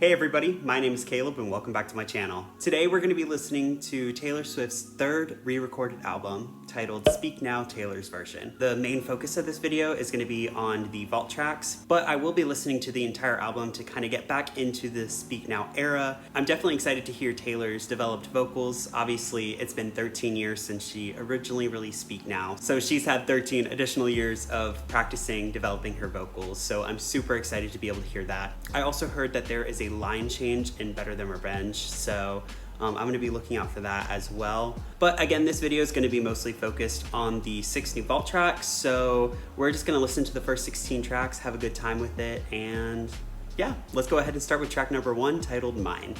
Hey everybody, my name is Caleb and welcome back to my channel. Today we're going to be listening to Taylor Swift's third re-recorded album titled Speak Now Taylor's Version. The main focus of this video is going to be on the vault tracks, but I will be listening to the entire album to kind of get back into the Speak Now era. I'm definitely excited to hear Taylor's developed vocals. Obviously, it's been 13 years since she originally released Speak Now, so she's had 13 additional years of practicing developing her vocals, so I'm super excited to be able to hear that. I also heard that there is a line change in Better Than Revenge, so I'm going to be looking out for that as well. But again, this video is going to be mostly focused on the 6 new vault tracks, so we're just going to listen to the first 16 tracks, have a good time with it, and yeah, let's go ahead and start with track number 1 titled Mine.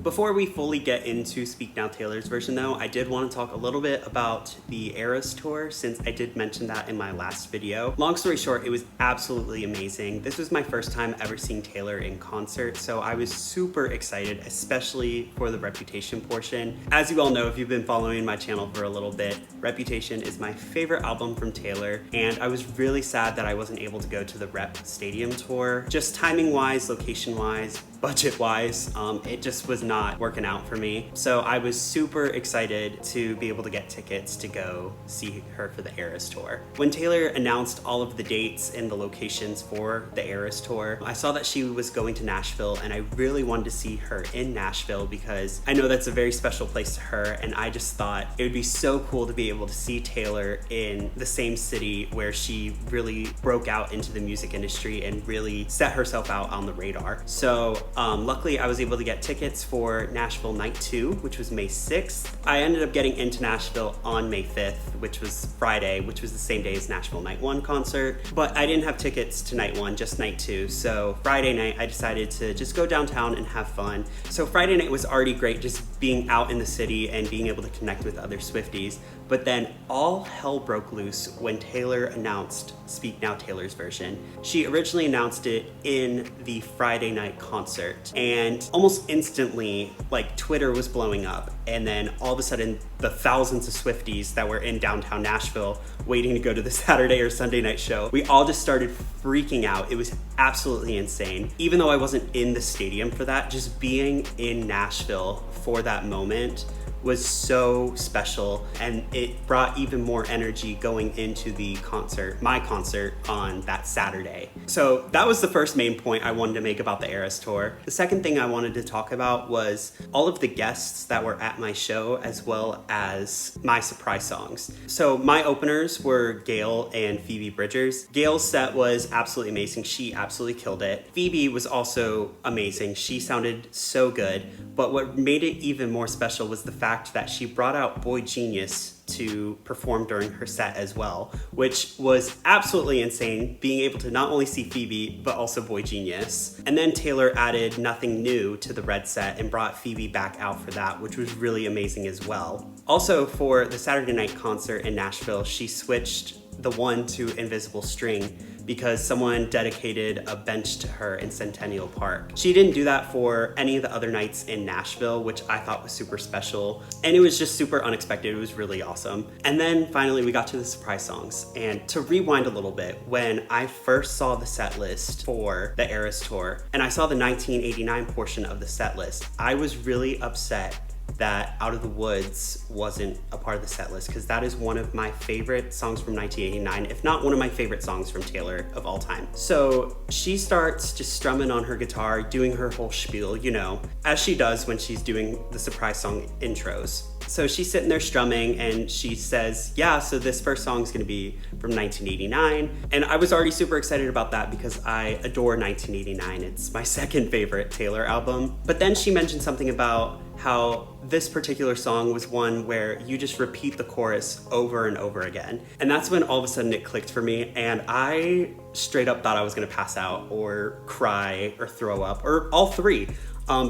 Before we fully get into Speak Now Taylor's version though, I did want to talk a little bit about the Eras tour since I did mention that in my last video. Long story short, it was absolutely amazing. This was my first time ever seeing Taylor in concert, so I was super excited, especially for the Reputation portion. As you all know, if you've been following my channel for a little bit, Reputation is my favorite album from Taylor, and I was really sad that I wasn't able to go to the Rep Stadium tour. Just timing-wise, location-wise, budget-wise, it just was not working out for me. So I was super excited to be able to get tickets to go see her for the Eras tour. When Taylor announced all of the dates and the locations for the Eras tour, I saw that she was going to Nashville, and I really wanted to see her in Nashville because I know that's a very special place to her, and I just thought it would be so cool to be able to see Taylor in the same city where she really broke out into the music industry and really set herself out on the radar. So luckily I was able to get tickets for Nashville Night 2, which was May 6th. I ended up getting into Nashville on May 5th, which was Friday, which was the same day as Nashville Night 1 concert, but I didn't have tickets to Night 1, just Night 2. So Friday night I decided to just go downtown and have fun. So Friday night was already great, just being out in the city and being able to connect with other Swifties. But then all hell broke loose when Taylor announced Speak Now Taylor's version. She originally announced it in the Friday night concert, and almost instantly, like, Twitter was blowing up, and then all of a sudden the thousands of Swifties that were in downtown Nashville waiting to go to the Saturday or Sunday night show, we all just started freaking out. It was absolutely insane. Even though I wasn't in the stadium for that, just being in Nashville for that moment was so special, and it brought even more energy going into the concert, my concert on that Saturday. So that was the first main point I wanted to make about the Eras tour. The second thing I wanted to talk about was all of the guests that were at my show, as well as my surprise songs. So my openers were Gail and Phoebe Bridgers. Gail's set was absolutely amazing. She absolutely killed it. Phoebe was also amazing. She sounded so good, but what made it even more special was the fact that she brought out Boy Genius to perform during her set as well, which was absolutely insane, being able to not only see Phoebe, but also Boy Genius. And then Taylor added Nothing New to the Red set and brought Phoebe back out for that, which was really amazing as well. Also, for the Saturday night concert in Nashville, she switched the One to Invisible String because someone dedicated a bench to her in Centennial Park. She didn't do that for any of the other nights in Nashville, which I thought was super special, and it was just super unexpected. It was really awesome. And then finally we got to the surprise songs, and to rewind a little bit, when I first saw the set list for the Eras tour and I saw the 1989 portion of the set list, I was really upset that Out of the Woods wasn't a part of the set list, because that is one of my favorite songs from 1989, if not one of my favorite songs from Taylor of all time. So she starts just strumming on her guitar, doing her whole spiel, you know, as she does when she's doing the surprise song intros. So she's sitting there strumming and she says, yeah, so this first song is gonna be from 1989. And I was already super excited about that because I adore 1989. It's my second favorite Taylor album. But then she mentioned something about how this particular song was one where you just repeat the chorus over and over again. And that's when all of a sudden it clicked for me, and I straight up thought I was gonna pass out or cry or throw up, or all three.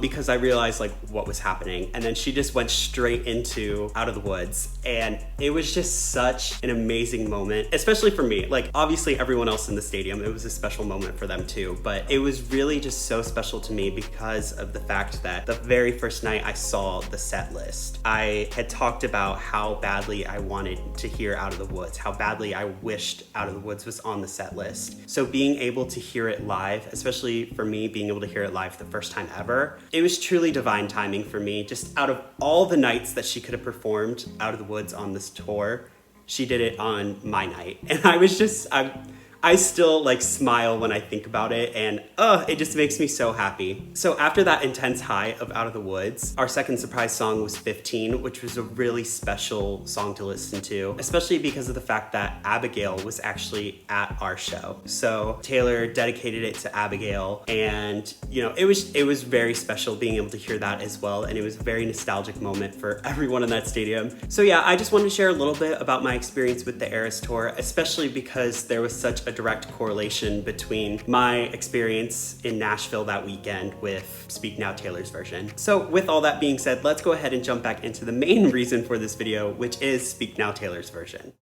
because I realized like what was happening. And then she just went straight into Out of the Woods. And it was just such an amazing moment, especially for me. Like obviously everyone else in the stadium, it was a special moment for them too, but it was really just so special to me because of the fact that the very first night I saw the set list, I had talked about how badly I wanted to hear Out of the Woods, how badly I wished Out of the Woods was on the set list. So being able to hear it live, especially for me, being able to hear it live the first time ever, it was truly divine timing for me. Just out of all the nights that she could have performed Out of the Woods on this tour, she did it on my night. And I was just, I still like smile when I think about it, and it just makes me so happy. So after that intense high of Out of the Woods, our second surprise song was 15, which was a really special song to listen to, especially because of the fact that Abigail was actually at our show. So Taylor dedicated it to Abigail, and you know, it was very special being able to hear that as well, and it was a very nostalgic moment for everyone in that stadium. So yeah, I just wanted to share a little bit about my experience with the Eras Tour, especially because there was such a direct correlation between my experience in Nashville that weekend with Speak Now Taylor's version. So with all that being said, let's go ahead and jump back into the main reason for this video, which is Speak Now Taylor's version.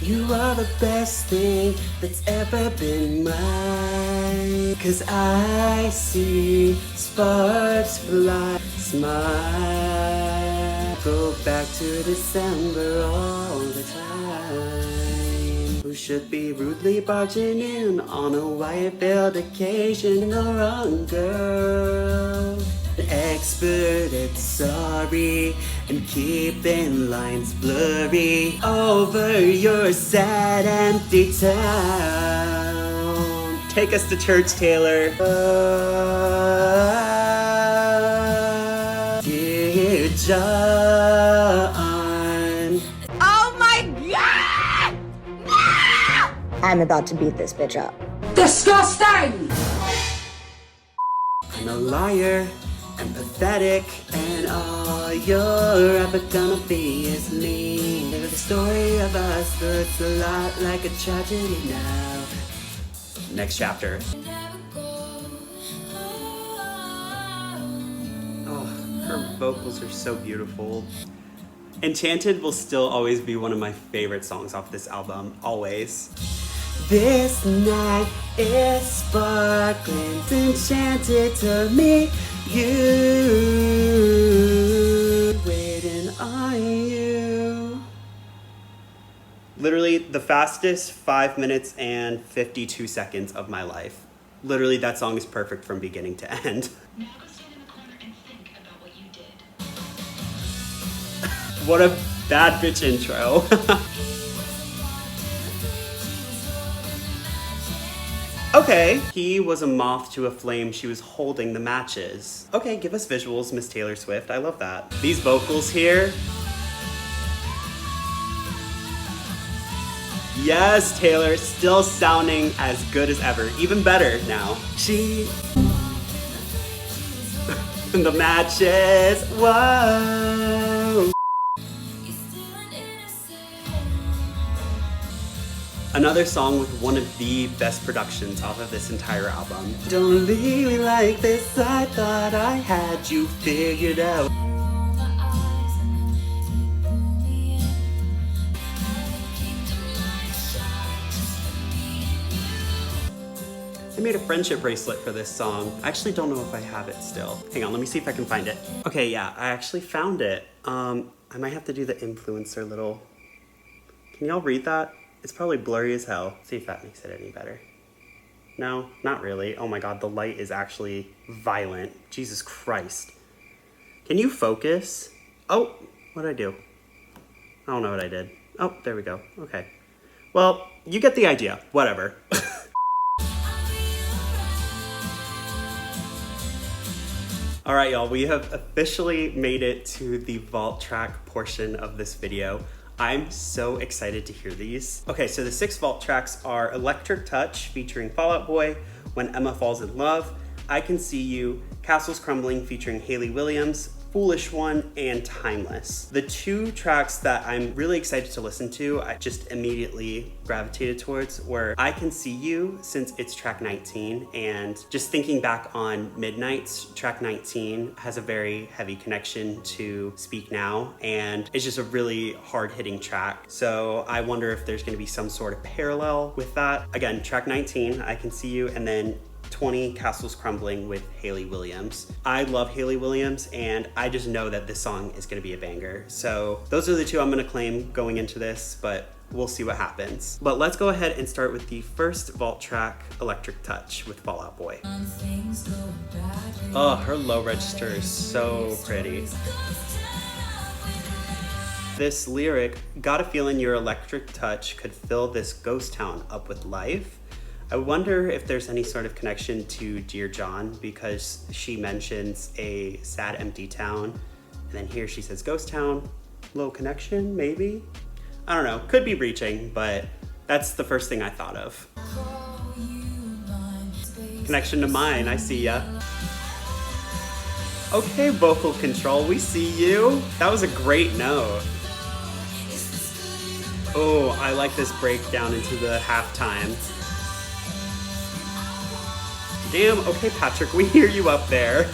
You are the best thing that's ever been mine, 'cause I see sparks fly, smile, go back to December all the time. Who should be rudely barging in on a white-veiled occasion? The wrong girl. An expert at sorry and keeping lines blurry over your sad, empty town. Take us to church, Taylor. Dear John. I'm about to beat this bitch up. Disgusting! I'm a liar and pathetic, and all you're ever gonna be is me. The story of us looks a lot like a tragedy now. Next chapter. Oh, her vocals are so beautiful. Enchanted will still always be one of my favorite songs off this album, always. This night is sparkling, enchanted to meet you, waiting on you. Literally the fastest 5 minutes and 52 seconds of my life. Literally that song is perfect from beginning to end. Now go stand in the corner and think about what you did. What a bad bitch intro. Okay, he was a moth to a flame, she was holding the matches. Okay, give us visuals, Miss Taylor Swift, I love that. These vocals here. Yes, Taylor, still sounding as good as ever, even better now. She... the matches, whoa. Another song with one of the best productions off of this entire album. Don't leave me like this, I thought I had you figured out. I made a friendship bracelet for this song. I actually don't know if I have it still. Hang on, let me see if I can find it. Okay, yeah, I actually found it. I might have to do the influencer little... Can y'all read that? It's probably blurry as hell. See if that makes it any better. No, not really. Oh my god, the light is actually violent. Jesus Christ. Can you focus? Oh, what did I do? I don't know what I did. Oh, there we go. Okay. Well, you get the idea. Whatever. All right, y'all, we have officially made it to the vault track portion of this video. I'm so excited to hear these. Okay, so the 6 vault tracks are Electric Touch featuring Fall Out Boy, When Emma Falls in Love, I Can See You, Castles Crumbling featuring Hayley Williams, Foolish One, and Timeless. The two tracks that I'm really excited to listen to, I just immediately gravitated towards were I Can See You, since it's track 19, and just thinking back on Midnight's track 19 has a very heavy connection to Speak Now, and it's just a really hard-hitting track. So I wonder if there's gonna be some sort of parallel with that. Again, track 19, I Can See You, and then 20, Castles Crumbling with Hayley Williams. I love Hayley Williams, and I just know that this song is gonna be a banger. So those are the two I'm gonna claim going into this, but we'll see what happens. But let's go ahead and start with the first vault track, Electric Touch with Fall Out Boy. Oh, her low register is so pretty. This lyric, got a feeling your electric touch could fill this ghost town up with life. I wonder if there's any sort of connection to Dear John, because she mentions a sad, empty town, and then here she says ghost town. Little connection, maybe? I don't know, could be reaching, but that's the first thing I thought of. Connection to mine, I see ya. Okay, vocal control, we see you. That was a great note. Oh, I like this breakdown into the halftime. Damn, okay, Patrick, we hear you up there.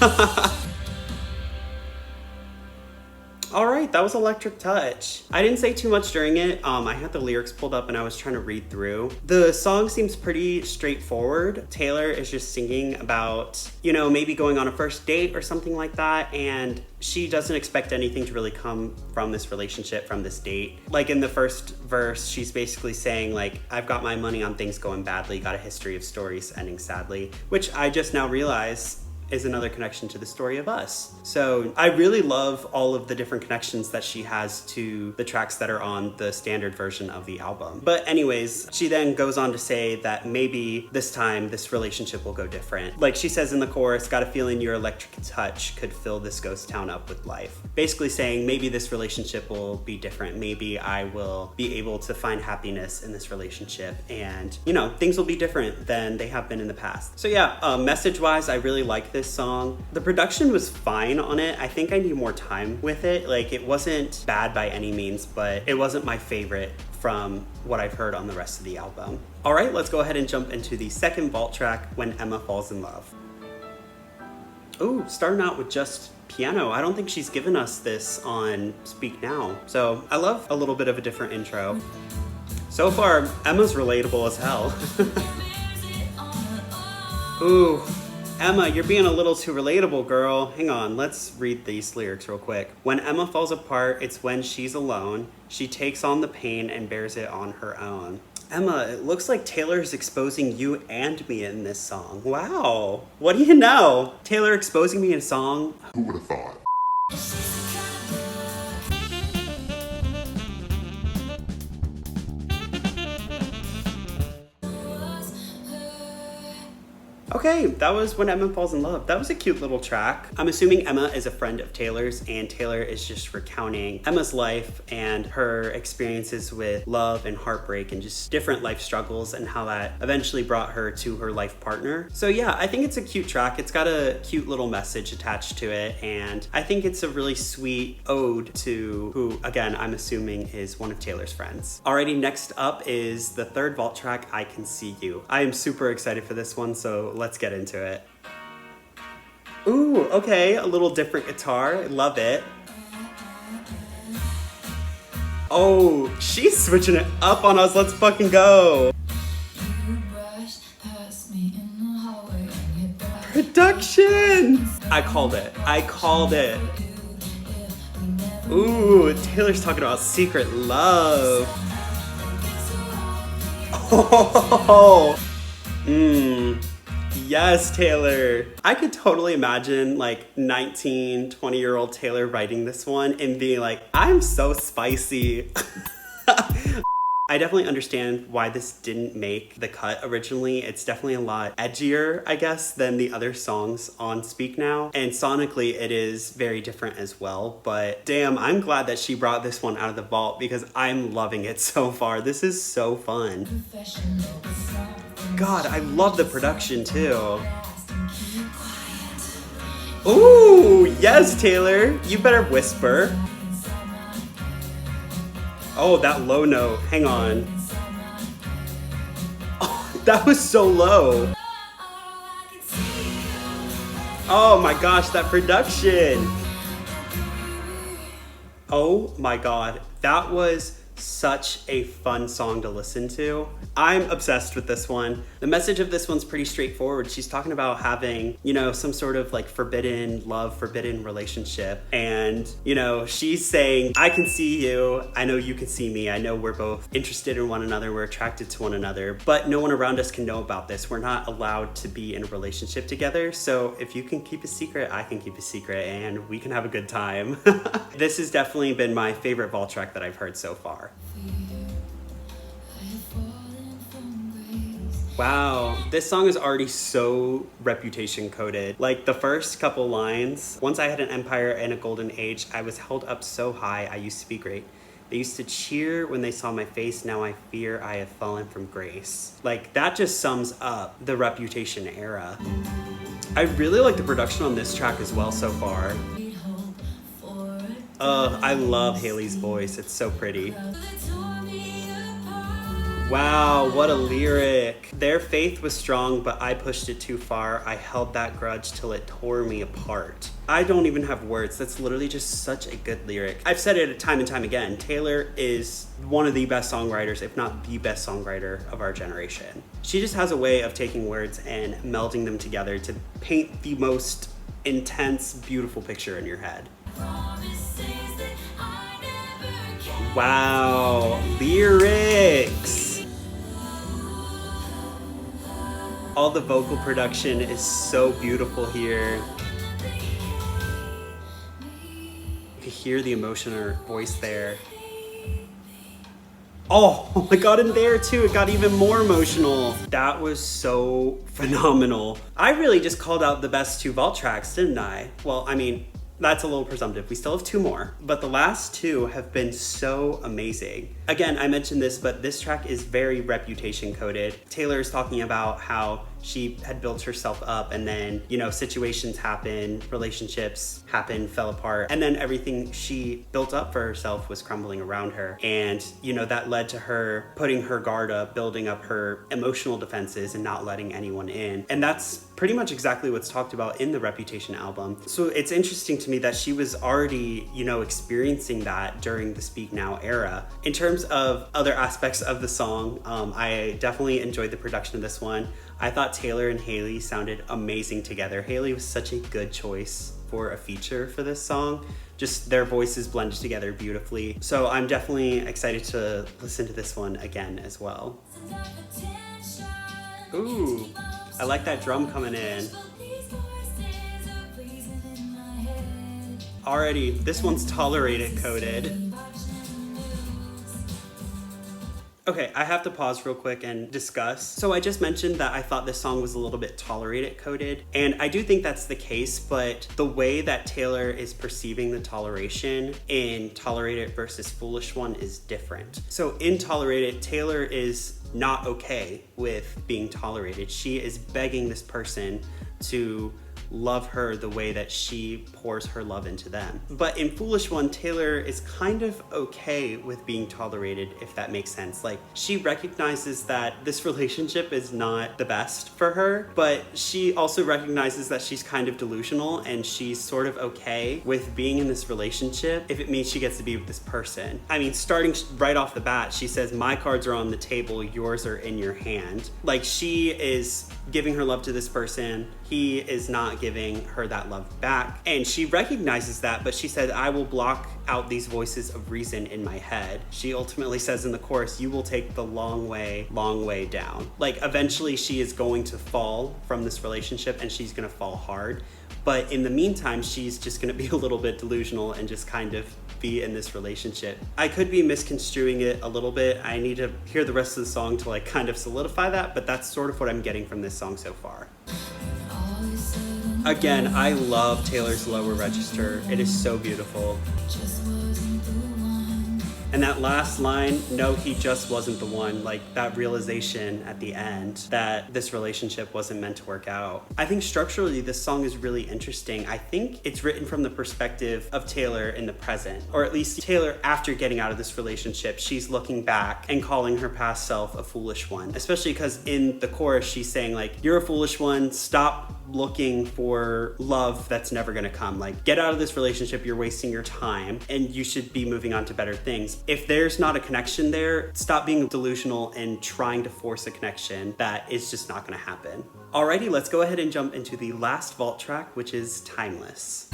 All right, that was Electric Touch. I didn't say too much during it. I had the lyrics pulled up and I was trying to read through. The song seems pretty straightforward. Taylor is just singing about, you know, maybe going on a first date or something like that, and she doesn't expect anything to really come from this relationship, from this date. Like in the first verse, she's basically saying like, I've got my money on things going badly, got a history of stories ending sadly, which I just now realize is another connection to the story of us. So I really love all of the different connections that she has to the tracks that are on the standard version of the album. But anyways, she then goes on to say that maybe this time this relationship will go different. Like she says in the chorus, got a feeling your electric touch could fill this ghost town up with life. Basically saying maybe this relationship will be different. Maybe I will be able to find happiness in this relationship, and you know, things will be different than they have been in the past. So yeah, message-wise, I really like this song. The production was fine on it. I think I need more time with it. Like, it wasn't bad by any means, but it wasn't my favorite from what I've heard on the rest of the album. All right, let's go ahead and jump into the second vault track, When Emma Falls in Love. Ooh, starting out with just piano. I don't think she's given us this on Speak Now. So I love a little bit of a different intro. So far, Emma's relatable as hell. Ooh. Emma, you're being a little too relatable, girl. Hang on, let's read these lyrics real quick. When Emma falls apart, it's when she's alone. She takes on the pain and bears it on her own. Emma, it looks like Taylor's exposing you and me in this song. Wow, what do you know? Taylor exposing me in a song? Who would have thought? Okay, that was When Emma Falls in Love. That was a cute little track. I'm assuming Emma is a friend of Taylor's, and Taylor is just recounting Emma's life and her experiences with love and heartbreak and just different life struggles and how that eventually brought her to her life partner. So yeah, I think it's a cute track. It's got a cute little message attached to it, and I think it's a really sweet ode to who, again, I'm assuming is one of Taylor's friends. Alrighty, next up is the third vault track, I Can See You. I am super excited for this one, so let's get into it. Ooh, okay, a little different guitar. I love it. Oh, she's switching it up on us. Let's fucking go. Production! I called it. I called it. Ooh, Taylor's talking about secret love. Oh, yes, Taylor. I could totally imagine like 19, 20-year-old Taylor writing this one and being like, I'm so spicy. I definitely understand why this didn't make the cut originally. It's definitely a lot edgier, I guess, than the other songs on Speak Now. And sonically, it is very different as well. But damn, I'm glad that she brought this one out of the vault because I'm loving it so far. This is so fun. God, I love the production too. Ooh, Yes, Taylor, you better whisper. Oh, that low note, hang on. Oh, that was so low. Oh my gosh, that production. Oh my god, that was such a fun song to listen to. I'm obsessed with this one. The message of this one's pretty straightforward. She's talking about having, you know, some sort of like forbidden love, forbidden relationship. And, you know, she's saying, I can see you. I know you can see me. I know we're both interested in one another. We're attracted to one another, but no one around us can know about this. We're not allowed to be in a relationship together. So if you can keep a secret, I can keep a secret and we can have a good time. This has definitely been my favorite vault track that I've heard so far. Wow, this song is already so reputation coded. Like the first couple lines, once I had an empire and a golden age, I was held up so high, I used to be great. They used to cheer when they saw my face, now I fear I have fallen from grace. Like that just sums up the Reputation era. I really like the production on this track as well so far. I love Haley's voice, it's so pretty. Wow, what a lyric. Their faith was strong, but I pushed it too far. I held that grudge till it tore me apart. I don't even have words. That's literally just such a good lyric. I've said it time and time again. Taylor is one of the best songwriters, if not the best songwriter of our generation. She just has a way of taking words and melding them together to paint the most intense, beautiful picture in your head. Wow, lyrics. All the vocal production is so beautiful here. You can hear the emotion in her voice there. Oh my god, and there too, it got even more emotional. That was so phenomenal. I really just called out the best two vault tracks, didn't I? Well, I mean, that's a little presumptive. We still have two more, but the last two have been so amazing. Again, I mentioned this, but this track is very reputation coded. Taylor is talking about how she had built herself up and then, you know, situations happen, relationships happen, fell apart, and then everything she built up for herself was crumbling around her. And, you know, that led to her putting her guard up, building up her emotional defenses and not letting anyone in. And that's pretty much exactly what's talked about in the Reputation album. So it's interesting to me that she was already, you know, experiencing that during the Speak Now era. In terms of other aspects of the song, I definitely enjoyed the production of this one. I thought Taylor and Haley sounded amazing together. Haley was such a good choice for a feature for this song. Just their voices blended together beautifully. So I'm definitely excited to listen to this one again as well. Ooh, I like that drum coming in. Already, this one's tolerated coded. Okay, I have to pause real quick and discuss. So I just mentioned that I thought this song was a little bit tolerated coded, and I do think that's the case, but the way that Taylor is perceiving the toleration in Tolerated versus Foolish One is different. So in Tolerated, Taylor is not okay with being tolerated. She is begging this person to love her the way that she pours her love into them. But in Foolish One, Taylor is kind of okay with being tolerated, if that makes sense. Like, she recognizes that this relationship is not the best for her, but she also recognizes that she's kind of delusional and she's sort of okay with being in this relationship if it means she gets to be with this person. I mean, starting right off the bat, she says, my cards are on the table, yours are in your hand. Like, she is giving her love to this person, he is not giving her that love back. And she recognizes that, but she said, I will block out these voices of reason in my head. She ultimately says in the chorus, you will take the long way down. Like, eventually she is going to fall from this relationship and she's gonna fall hard. But in the meantime, she's just gonna be a little bit delusional and just kind of be in this relationship. I could be misconstruing it a little bit. I need to hear the rest of the song to like kind of solidify that, but that's sort of what I'm getting from this song so far. Again, I love Taylor's lower register. It is so beautiful. And that last line, no, he just wasn't the one, like that realization at the end that this relationship wasn't meant to work out. I think structurally this song is really interesting. I think it's written from the perspective of Taylor in the present, or at least Taylor after getting out of this relationship. She's looking back and calling her past self a foolish one, especially because in the chorus she's saying like, you're a foolish one, stop looking for love that's never gonna come. Like, get out of this relationship, you're wasting your time, and you should be moving on to better things. If there's not a connection there, stop being delusional and trying to force a connection that is just not gonna happen. Alrighty, let's go ahead and jump into the last vault track, which is Timeless.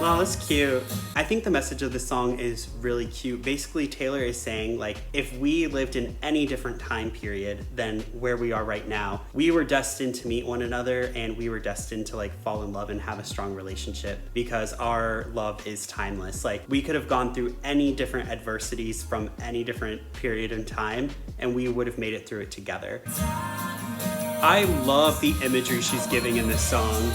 Oh, that's cute. I think the message of this song is really cute. Basically, Taylor is saying, like, if we lived in any different time period than where we are right now, we were destined to meet one another and we were destined to like fall in love and have a strong relationship because our love is timeless. Like, we could have gone through any different adversities from any different period in time and we would have made it through it together. I love the imagery she's giving in this song.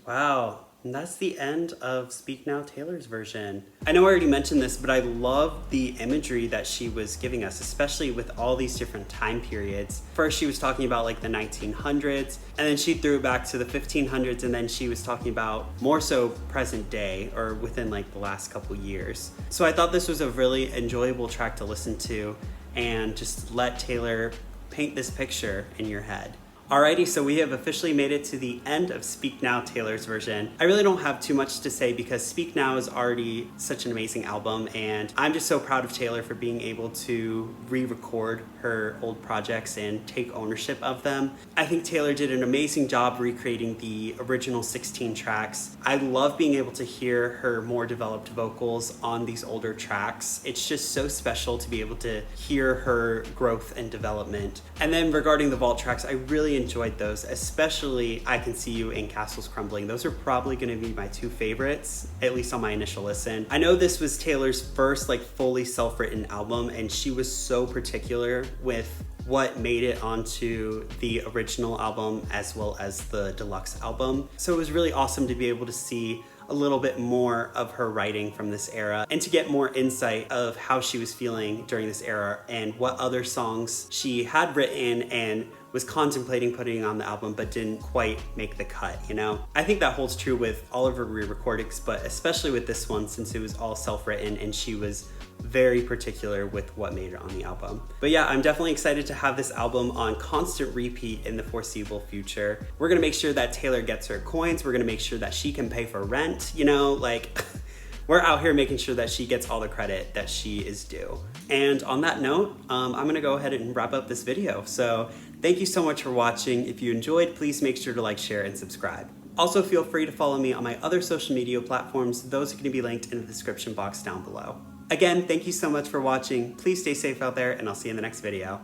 Wow, and that's the end of Speak Now Taylor's version. I know I already mentioned this, but I love the imagery that she was giving us, especially with all these different time periods. First, she was talking about like the 1900s, and then she threw it back to the 1500s, and then she was talking about more so present day or within like the last couple years. So I thought this was a really enjoyable track to listen to and just let Taylor paint this picture in your head. Alrighty, so we have officially made it to the end of Speak Now Taylor's version. I really don't have too much to say because Speak Now is already such an amazing album, and I'm just so proud of Taylor for being able to re-record her old projects and take ownership of them. I think Taylor did an amazing job recreating the original 16 tracks. I love being able to hear her more developed vocals on these older tracks. It's just so special to be able to hear her growth and development. And then regarding the vault tracks, I really enjoyed those, especially I Can See You and Castles Crumbling. Those are probably going to be my two favorites, at least on my initial listen. I know this was Taylor's first like fully self-written album, and she was so particular with what made it onto the original album as well as the deluxe album. So it was really awesome to be able to see a little bit more of her writing from this era and to get more insight of how she was feeling during this era and what other songs she had written and was contemplating putting on the album but didn't quite make the cut, you know? I think that holds true with all of her re-recordings, but especially with this one since it was all self-written and she was very particular with what made it on the album. But yeah, I'm definitely excited to have this album on constant repeat in the foreseeable future. We're gonna make sure that Taylor gets her coins. We're gonna make sure that she can pay for rent, you know, like we're out here making sure that she gets all the credit that she is due. And on that note, I'm gonna go ahead and wrap up this video. So thank you so much for watching. If you enjoyed, please make sure to like, share, and subscribe. Also, feel free to follow me on my other social media platforms. Those are gonna be linked in the description box down below. Again, thank you so much for watching. Please stay safe out there, and I'll see you in the next video.